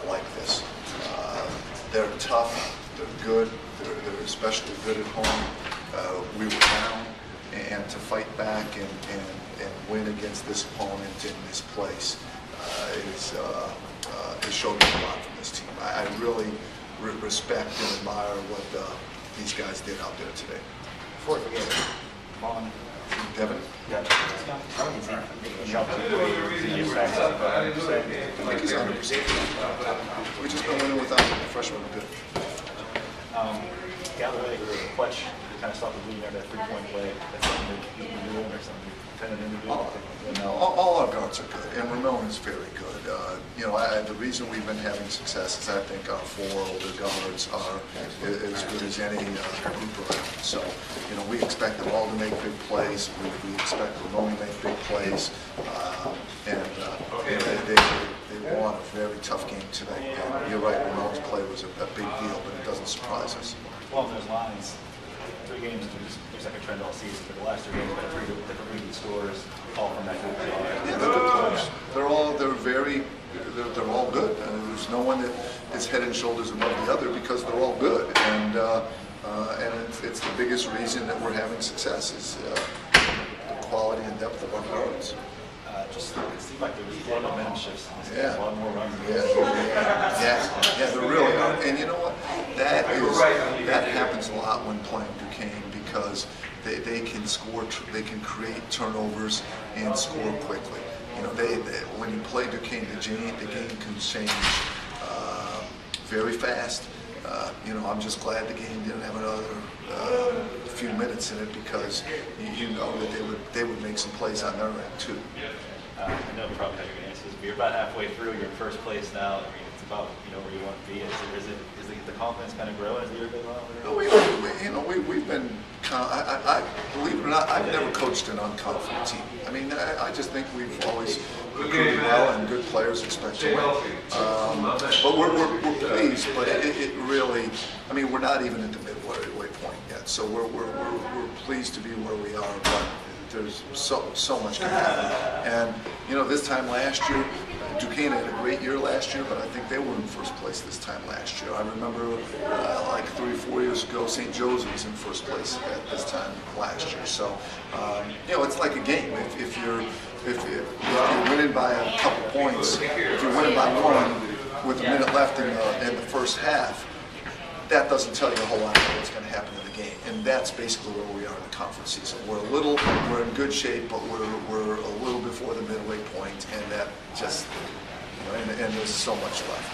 like this. They're tough, they're good, they're especially good at home. We were down, and to fight back and win against this opponent in this place it showed me a lot from this team. I really respect and admire what these guys did out there today. Before we forget, Ramon. Devin? Yeah. How many jump I think he's 100%. We've just been winning without him. The freshman were good. Galloway, clutch, kind of stopped the lead there, that three-point play. That's something that you can do or something you intended to do. All our guards are good, and Ramon is very good. You know, the reason we've been having success is I think our 4 older guards are as good as any group around. So, you know, we expect them all to make big plays. We expect Ramon to make big plays, and they won a very tough game today. And you're right, Ramon's play was a big deal, but it doesn't surprise us. Along those lines, 3 games looks like a trend all season, but the last 3 games have been 3 different leading scores, all from that group. Yeah, they're good players. They're all good. There's no one that is head and shoulders above the other because they're all good, and it's the biggest reason that we're having success is the quality and depth of our guards. Just it seemed like there was a lot of momentum shifts. Yeah. A lot more runs. Yeah, there really are. And you know what? That happens a lot when playing Duquesne because they can score, they can create turnovers and score quickly. You know, when you play Duquesne, the game can change very fast. You know, I'm just glad the game didn't have another few minutes in it because you know that they would make some plays on their end too. I know we probably have your answers, but you're about halfway through. You're in first place now. I mean, it's about where you want to be. Is the confidence kind of growing as the year goes on? No, we've been. I believe it or not, I've never coached an unconfident team. I mean, I just think we've always recruited well and good players expect to win. But we're pleased. But it really, I mean, we're not even at the midway point yet. So we're pleased to be where we are. But there's so much can happen. And you know, this time last year, Duquesne had a great year last year, but I think they were in first place this time last year. I remember like 3 or 4 years ago, St. Joe's was in first place at this time last year. So you know, it's like a game. If you're winning by a couple points, if you're winning by 1 with a minute left in the first half, that doesn't tell you a whole lot about what's going to happen in the game, and that's basically where we are in the conference season. We're in good shape, but we're a little before the midway point, and that just, you know, and there's so much left.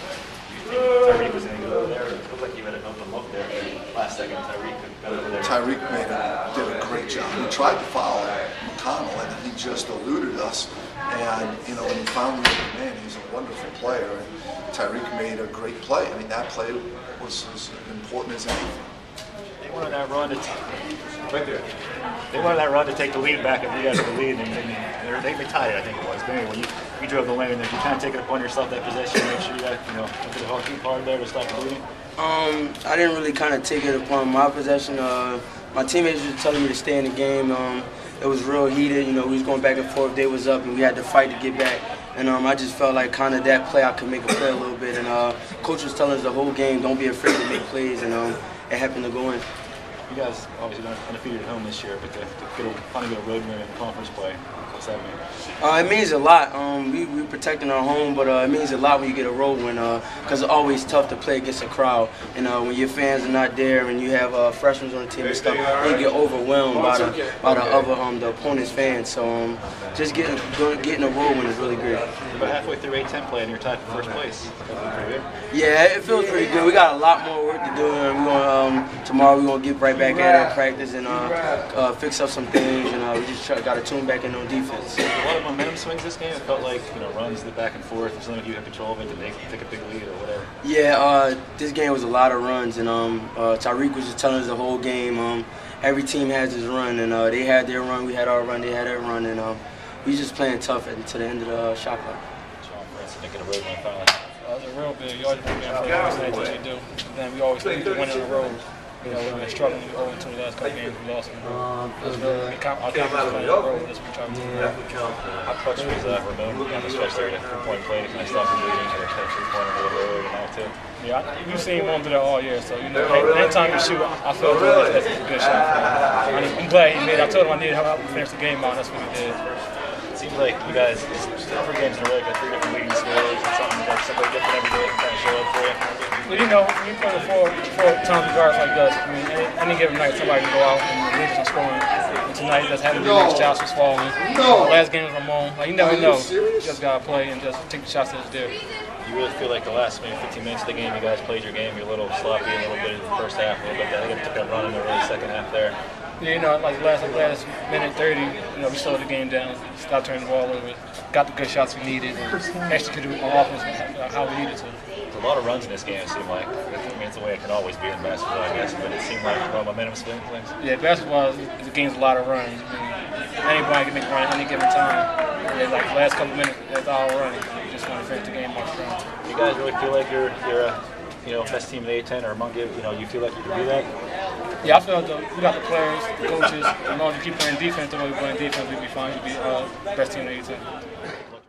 Tyreek was going to go over there. It looked like you had an open look there. Last second, Tyreek got over there. Tyreek did a great job. He tried to foul McConnell, and he just eluded us. And you know, when he found the open man, he's a wonderful player. And Tyreek made a great play. I mean, that play was as important as anything. They wanted that run to take the lead back if you guys had the lead, and they tied it, I think it was. But anyway, you drove the lane, and if you kind of take it upon yourself that possession, make sure you got, you know, went to the keep hard there to stop the bleeding. I didn't really kind of take it upon my possession. My teammates were telling me to stay in the game. It was real heated. You know, we was going back and forth. They was up, and we had to fight to get back. And I just felt like kind of that play I could make a play a little bit. And coach was telling us the whole game, don't be afraid to make plays, and it happened to go in. You guys obviously not undefeated at home this year, but to finally get a road win in the conference play, what's that mean? It means a lot. We're protecting our home, but it means a lot when you get a road win because it's always tough to play against a crowd. And when your fans are not there and you have freshmen on the team and stuff, they get overwhelmed by the opponent's fans. So just getting a road win is really great. You're about halfway through 8-10 play and you're tied for first place. Yeah, it feels pretty good. We got a lot more work to do, and tomorrow we're gonna get right back at it, practice, and fix up some things. And we just got to tune back in on defense. A lot of momentum swings this game. It felt like, you know, runs the back and forth, or something you have control of it to take a big lead or whatever. Yeah, this game was a lot of runs, and Tyreek was just telling us the whole game. Every team has his run, and they had their run, we had our run, they had their run, and we just playing tough to the end of the shot clock. John Prince making a road win finally. It's real big. You always want to be on first place, what you do. And then we always need to win on the road. You know, we've been struggling with 0-2 the last couple games. We lost on the road. Our confidence on the road. That's what we're trying to do. How clutch was Ramon on the stretch there, 4-point play to kind of stop the bleeding? three-pointer a little earlier tonight too. Yeah, we've seen him do that all year. So, you know, anytime you shoot, I feel that's a good shot for him. I'm glad he made it. I told him I needed help to finish the game out, and that's what he did. It seems like you guys, 3 games in a row, got 3 different leading scorers. It's something like somebody different every day can kind of show up for you. Well, you know, when you play with four talented guards like us, I mean, any given night somebody can go out and lead some scoring. And tonight, that's having to be like shots was falling. Last game was Ramon. Like, you never know. You just got to play and just take the shots that's there. You really feel like the last maybe 15 minutes of the game, you guys played your game. You're a little sloppy, a little bit in the first half, a little bit. I think it took that run in the really second half there. Yeah, you know, like last minute 30, you know, we slowed the game down, stopped turning the ball over, got the good shots we needed, and executed on offense how we needed to. There's a lot of runs in this game, it seemed like. I mean, it's the way it can always be in basketball, I guess, but it seemed like momentum swing things. Yeah, basketball is a game's a lot of runs. I mean, anybody can make a run at any given time. And like the last couple minutes, that's all running. You just want to finish the game off strong. You guys really feel like you're best team in the A10 or among you feel like you can do that? Yeah, I feel like we got the players, the coaches. As long as you keep playing defense the way we're playing defense, we'll be fine. We'll be best team in the A10.